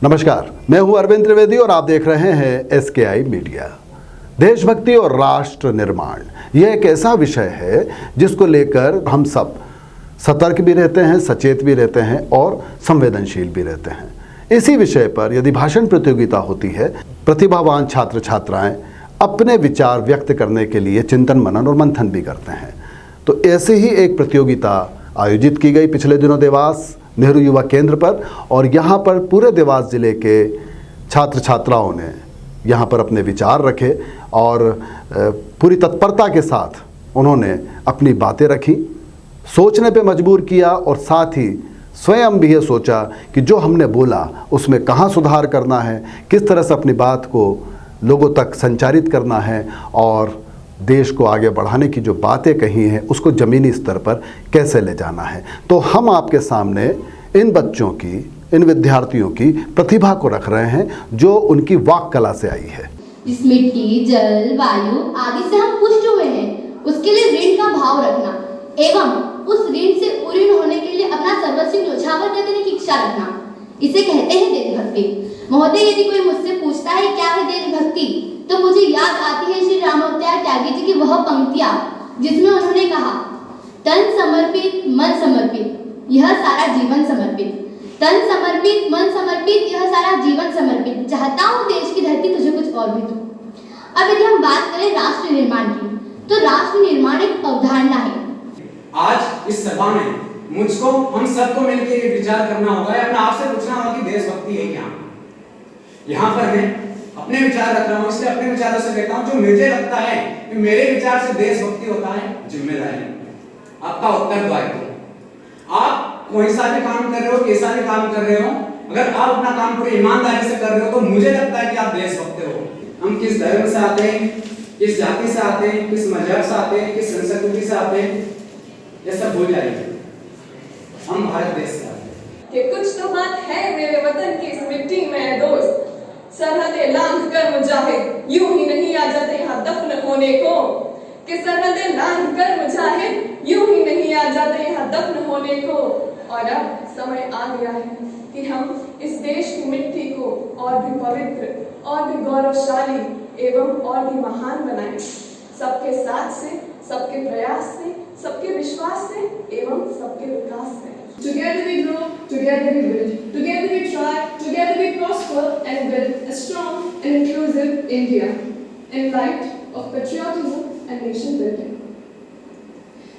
नमस्कार, मैं हूं अरविंद त्रिवेदी और आप देख रहे हैं SKI मीडिया। देशभक्ति और राष्ट्र निर्माण यह एक ऐसा विषय है जिसको लेकर हम सब सतर्क भी रहते हैं, सचेत भी रहते हैं और संवेदनशील भी रहते हैं। इसी विषय पर यदि भाषण प्रतियोगिता होती है, प्रतिभावान छात्र छात्राएं अपने विचार व्यक्त करने के लिए चिंतन मनन और मंथन भी करते हैं। तो ऐसे ही एक प्रतियोगिता आयोजित की गई पिछले दिनों देवास नेहरू युवा केंद्र पर, और यहाँ पर पूरे देवास ज़िले के छात्र छात्राओं ने यहाँ पर अपने विचार रखे और पूरी तत्परता के साथ उन्होंने अपनी बातें रखी, सोचने पे मजबूर किया और साथ ही स्वयं भी ये सोचा कि जो हमने बोला उसमें कहाँ सुधार करना है, किस तरह से अपनी बात को लोगों तक संचारित करना है और देश को आगे बढ़ाने की जो बातें कही हैं उसको ज़मीनी स्तर पर कैसे ले जाना है। तो हम आपके सामने इन बच्चों की, इन विद्यार्थियों की प्रतिभा को रख रहे हैं जो उनकी वाक कला से आई है। जिस मिट्टी, जल, वायु आदि से हम पुष्ट हुए हैं, उसके लिए ऋण का भाव रखना एवं उस ऋण से उऋण होने के लिए अपना सर्वस्व न्यौछावर कर देने की इच्छा रखना, इसे कहते हैं देशभक्ति। महोदय, यदि कोई मुझसे पूछता है क्या है देशभक्ति, तो मुझे याद आती है श्री रामावतार त्यागी जी की वह पंक्तियां जिसमें उन्होंने कहा, तन समर्पित मन समर्पित यह सारा जीवन समर्पित, तन समर्पित मन समर्पित यह सारा जीवन समर्पित, चाहता हूँ देश की धरती तुझे कुछ और भी दूं। अब यदि हम बात करें राष्ट्र निर्माण की, तो राष्ट्र निर्माण एक अवधारणा है। आज इस सभा में मुझको, हम सबको मिलकर विचार करना होगा, अपने आप से पूछना होगा कि देशभक्ति है क्या। यहाँ पर मैं अपने विचार रख रहा हूँ, इसलिए अपने विचारों से कहता हूँ जो मुझे लगता है कि मेरे विचार से देशभक्ति होता है जिम्मेदारी, आपका उत्तरदायित्व। आप कोई सा भी काम कर रहे हो, कैसा भी काम कर रहे हो, अगर आप अपना काम पूरी ईमानदारी से कर रहे हो तो मुझे लगता है कि आप देशभक्त हो। हम किस धर्म से आते हैं, किस जाति से आते हैं, किस मजहब से आते हैं, किस संस्कृति से आते हैं, ये सब भूल जाइए। हम भारत देश से आते हैं। कि कुछ तो बात है मेरे वतन की इस मिट्टी में दोस्त, सरहदें लांघ कर मुजाहिद यूं ही नहीं आ जाते यहाँ दफन होने को, कि सरहदें लांघ कर मुजाहिद यूं ही नहीं आ जाते यहाँ दफन होने को। और अब समय आ गया है कि हम इस देश की मिट्टी को और भी पवित्र, और भी गौरवशाली एवं और भी महान बनाएं, सबके साथ से, सबके प्रयास से, सबके विश्वास से एवं सबके विकास से। Together we grow, together we build, together we try, together we prosper and build a strong and inclusive India in light of patriotism and nation building.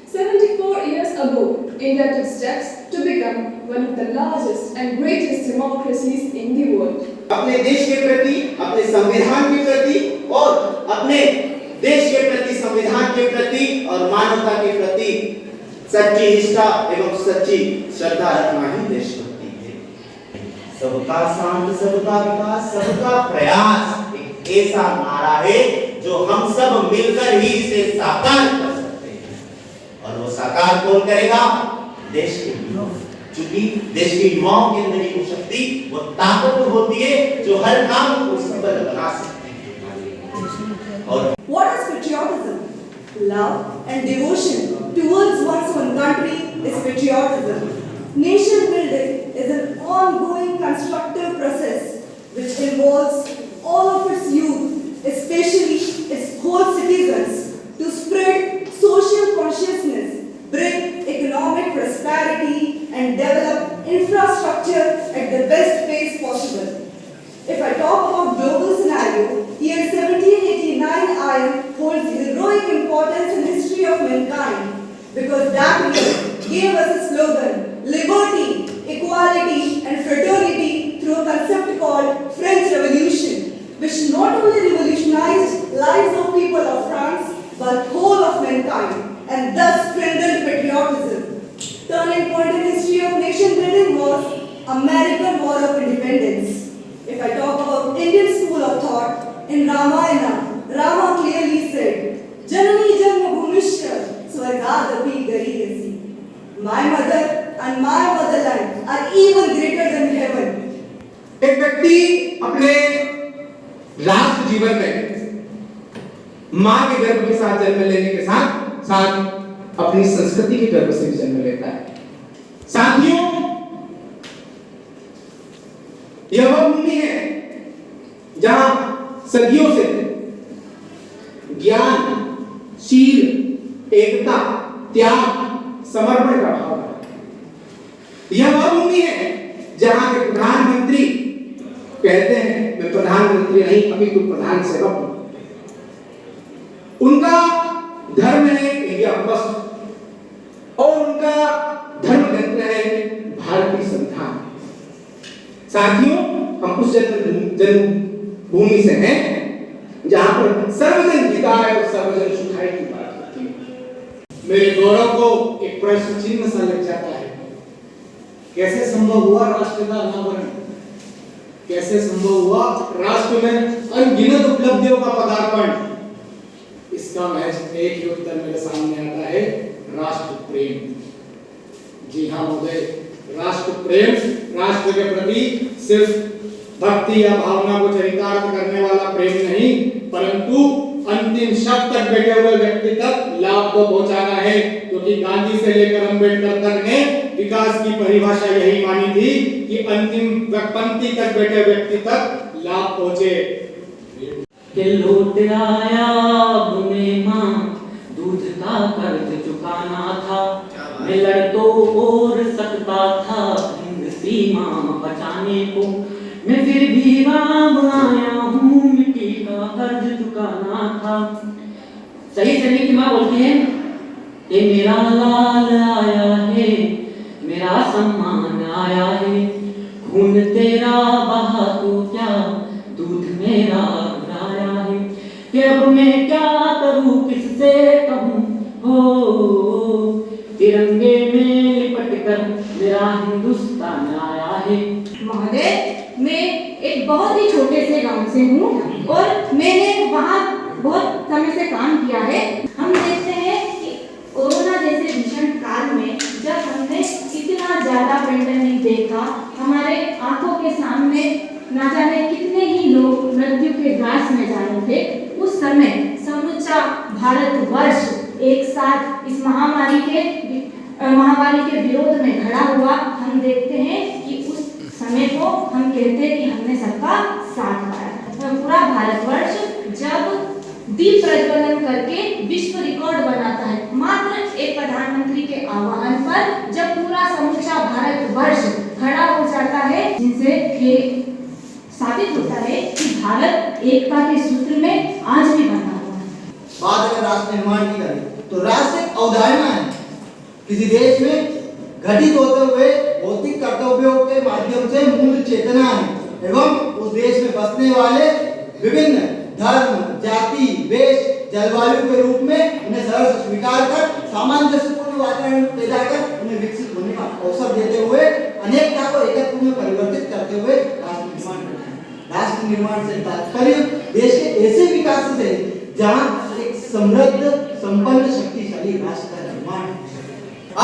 74 years ago, India took steps to become one of the largest and greatest democracies in the world. अपने देश के प्रति, अपने संविधान के प्रति और अपने देश के प्रति, संविधान के प्रति और मानवता के प्रति सच्ची निष्ठा एवं सच्ची श्रद्धा रखना ही देशभक्ति है। सबका साथ, सबका विकास, सबका प्रयास एक ऐसा नारा है जो हम सब मिलकर ही इसे साकार कर सकते हैं। और वो साकार कौन करेगा? देश के युवा। क्योंकि देश के युवाओं के अंदर वो शक्ति, वो ताकत होती है जो हर काम को सफल बना सकती है। और What is patriotism? Love and devotion towards one's own country is patriotism. Nation building is an ongoing constructive process which involves all of its youth, especially its whole citizens, to spread social consciousness, bring economic prosperity and develop infrastructure at the best pace possible. If I talk about global scenario, year 1789 iron holds heroic importance in history of mankind because that year gave us a slogan, liberty, equality and fraternity, through a concept called French Revolution, which not only revolutionized lives of people of France but whole of mankind and thus strengthened patriotism. Turning point in history of nation building was American War of Independence. If I talk about Indian school of thought, in Ramayana, Rama clearly said, Janani Janmabhumishya Swargadapi Gariyasi. My mother and my motherland are even greater than heaven. एक व्यक्ति अपने राष्ट्र जीवन में माँ के गर्भ के साथ जन्म लेने के साथ साथ अपनी संस्कृति के गर्भ से भी जन्म लेता है। साथियों, यह वह भूमि है जहां सदियों से ज्ञान, शील, एकता, त्याग, समर्पण का भाव है। यह वह भूमि है जहां के प्रधानमंत्री कहते हैं मैं प्रधानमंत्री नहीं अपितु प्रधान सेवक हूं। उनका धर्म है इंडिया फर्स्ट और उनका धर्म ग्रंथ है भारतीय संविधान। साथियों, हम उस जन्म भूमि से हैं जहां पर सर्वजन हिताय और सर्वजन सुखाय की बात होती है। मेरे गौरव को एक प्रश्न चिन्ह सा लग जाता है। कैसे संभव हुआ राष्ट्र का अनावरण? कैसे संभव हुआ राष्ट्र में अनगिनत उपलब्धियों का पदार्पण? इसका महज एक ही उत्तर मेरे सामने आता है, राष्ट्र प्रेम। जी हाँ महोदय, राष्ट्र प्रेम राष्ट्र के प्रति सिर्फ भक्ति या भावना को चरितार्थ करने वाला प्रेम नहीं, परंतु अंतिम शब्द तक बैठे हुए व्यक्ति तक लाभ को पहुंचाना है, क्योंकि गांधी से लेकर अंबेडकर तक ने विकास की परिभाषा यही मानी थी कि अंतिम पंक्ति तक बैठे व्यक्ति तक लाभ पहुंचे। के लौट आया बुने माँ, दूध का कर्ज चुकाना था, मैं लड़कों और सकता था हिंद सीमा बचाने को, मैं फिर भी राम आया हूँ, मिट्टी का कर्ज चुकाना था। सही सही की माँ बोलती है ये मेरा लाल आया है, मेरा सम्मान आया है, खून तेरा बहा तो क्या दूध मेरा आया है, कि अब मैं क्या करूं किससे कहूं, हो तिरंगे में लिपट कर मेरा हिंदुस्तान आया है। महोदय, मैं एक बहुत ही छोटे से गांव से हूँ और मैंने वहाँ बहुत समय से काम किया है। हम देखते हैं कि कोरोना जैसे भीषण काल में जब हमने इतना ज्यादा पेंडेमिक देखा, हमारे आंखों के सामने ना जाने कितने ही लोग मृत्यु के ग्रास में जा रहे थे, उस समय समूचा भारतवर्ष एक साथ इस महामारी के विरोध में खड़ा हुआ। हम देखते हैं कि उस समय को हम कहते हैं कि हमने सबका साथ दिया। पूरा भारतवर्ष जब दीप प्रज्वलन करके विश्व रिकॉर्ड बनाता है, मात्र एक प्रधानमंत्री के आह्वान पर जब पूरा समूचा भारतवर्ष खड़ा हो जाता है, जिनसे ये साबित होता है कि भारत एकता के सूत्र में आज भी बंधा हुआ है। बात अगर राष्ट्र निर्माण की करें तो राष्ट्र एक अवधारणा है, किसी देश में घटित होते हुए भौतिक कर्तव्यों के माध्यम से मूल चेतना है एवं उस देश में बसने वाले विभिन्न धर्म, जाति, वेश, जलवायु के रूप में उन्हें सहर्ष स्वीकार कर सामंजस्यपूर्ण वातावरण पैदा कर उन्हें विकसित होने का अवसर देते हुए अनेकता को एकत्व में परिवर्तित करते हुए राष्ट्र निर्माण करते हैं। राष्ट्र निर्माण से तात्पर्य देश के ऐसे विकास से जहाँ एक समृद्ध, संपन्न, शक्तिशाली राष्ट्र का निर्माण है।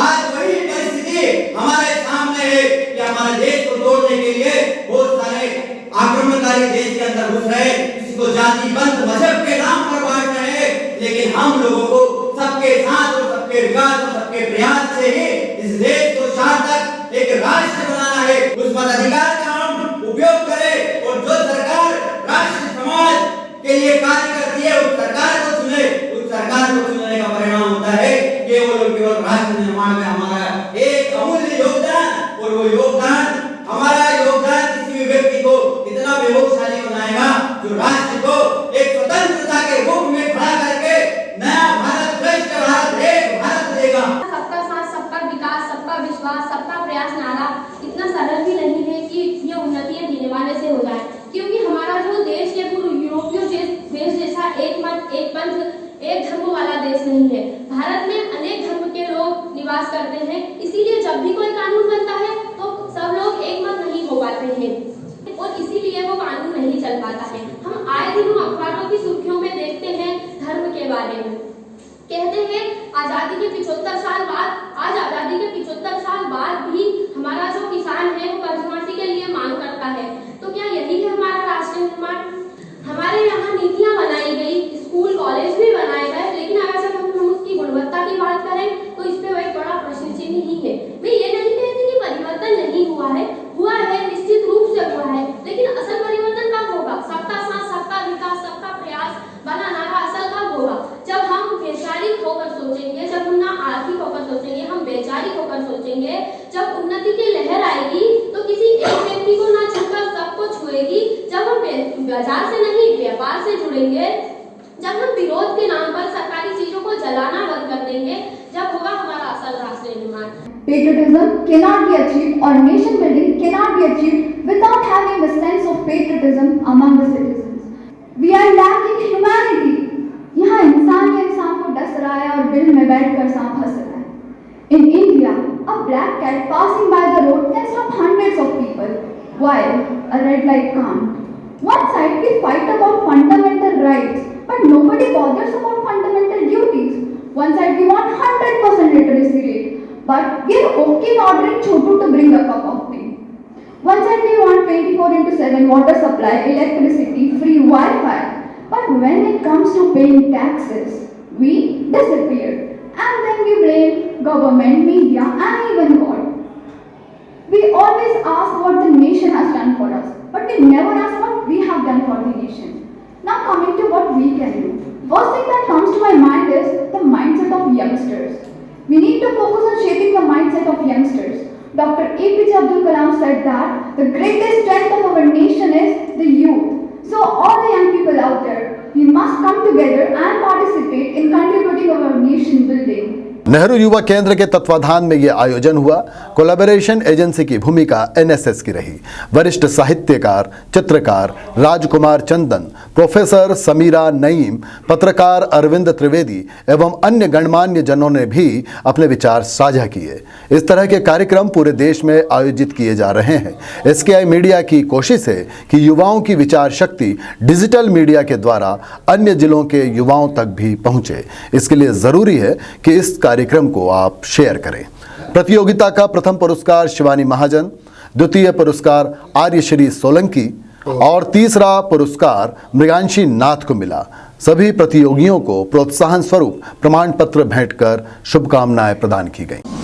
आज वही परिस्थिति हमारे सामने है कि हमारे देश को तोड़ने के लिए बहुत सारे आक्रमणकारी देश के अंदर घुस रहे, किसी को जातिबंद मजहब के नाम पर बांट रहे हैं, लेकिन हम लोगों को सबके साथ और सबके विकास और सबके प्रयास से ही इस देश को सार्थक एक राष्ट्र बनाना है। उस मताधिकार का हम उपयोग करें और जो सरकार राष्ट्र समाज के लिए कार्य करती है उस सरकार को चुने। उस सरकार को चुनने का परिणाम होता है केवल राष्ट्र निर्माण में हमारा एक अमूल्य योगदान, और वो योगदान हमारा योगदान किसी भी व्यक्ति को इतना वैभवशाली बनाएगा जो राष्ट्र को एक स्वतंत्रता के रूप में खड़ा करके नया भारत, श्रेष्ठ भारत, एक भारत देगा। सबका साथ, सबका विकास, सबका विश्वास, सबका प्रयास नारा इतना सरल भी नहीं है कि ये उन्नतियां देने वाले से हो जाए, क्योंकि हमारा जो देश है वो यूरोपीय देश जैसा एक मत, एक पंथ, एक धर्म वाला देश नहीं है। भारत में अनेक धर्म के लोग निवास करते हैं, इसीलिए जब भी कोई कानून बनता है तो सब लोग एक मत नहीं हो पाते हैं और इसीलिए वो कानून नहीं चल पाता है। हम आए दिन अखबारों की सुर्खियों में देखते हैं धर्म के बारे में, कहते हैं आजादी के 75 साल बाद, आज आजादी के 75 साल बाद भी हमारा जो किसान है वो कर्जमाफी के लिए मांग करता है। तो क्या यही है हमारा राष्ट्र निर्माण? हमारे यहाँ नीतियाँ बनाई गई, स्कूल कॉलेज भी बनाए गए, लेकिन अगर जब हम उसकी गुणवत्ता की बात करें तो इस पे एक बड़ा प्रश्न चिन्ह ही है। मैं ये नहीं कहती कि परिवर्तन नहीं हुआ है, निश्चित रूप से हुआ है, बाजार से नहीं व्यापार से जुड़ेंगे, जब हम विरोध के नाम पर सरकारी चीजों को जलाना बंद कर देंगे, जब होगा हमारा असल राष्ट्र निर्माण। Patriotism cannot be achieved or nation building cannot be achieved without having a sense of patriotism among the citizens. We are lacking humanity. यहाँ इंसान को डस रहा है और बिल में बैठकर सांप हंस रहा है। In India, a black cat passing by the road can stop hundreds of people, while a red light can't. One side we fight about fundamental rights, but nobody bothers about fundamental duties. One side we want 100% literacy rate, but we are okay ordering Chotu to bring a cup of tea. One side we want 24/7 water supply, electricity, free Wi-Fi, but when it comes to paying taxes, we disappear. And then we blame government, media, and even God. We always ask what the nation has done for us, but we never ask what we have done for the nation. Now coming to what we can do. First thing that comes to my mind is the mindset of youngsters. We need to focus on shaping the mindset of youngsters. Dr. APJ Abdul Kalam said that the greatest strength of our nation is the youth. So all the young people out there, we must come together and participate in contributing our nation building. Nehru युवा केंद्र के तत्वाधान में यह आयोजन हुआ। Collaboration agency की भूमिका एनएसएस की रही। वरिष्ठ साहित्यकार, चित्रकार राजकुमार चंदन, प्रोफेसर समीरा नईम, पत्रकार अरविंद त्रिवेदी एवं अन्य गणमान्य जनों ने भी अपने विचार साझा किए। इस तरह के कार्यक्रम पूरे देश में आयोजित किए जा रहे हैं। एसकेआई मीडिया की कोशिश है कि युवाओं की विचार शक्ति डिजिटल मीडिया के द्वारा अन्य जिलों के युवाओं तक भी पहुंचे। इसके लिए जरूरी है कि इस कार्यक्रम को आप शेयर करें। प्रतियोगिता का प्रथम पुरस्कार शिवानी महाजन, द्वितीय पुरस्कार आर्यश्री सोलंकी और तीसरा पुरस्कार मृगांशी नाथ को मिला। सभी प्रतियोगियों को प्रोत्साहन स्वरूप प्रमाण पत्र भेंट कर शुभकामनाएं प्रदान की गईं।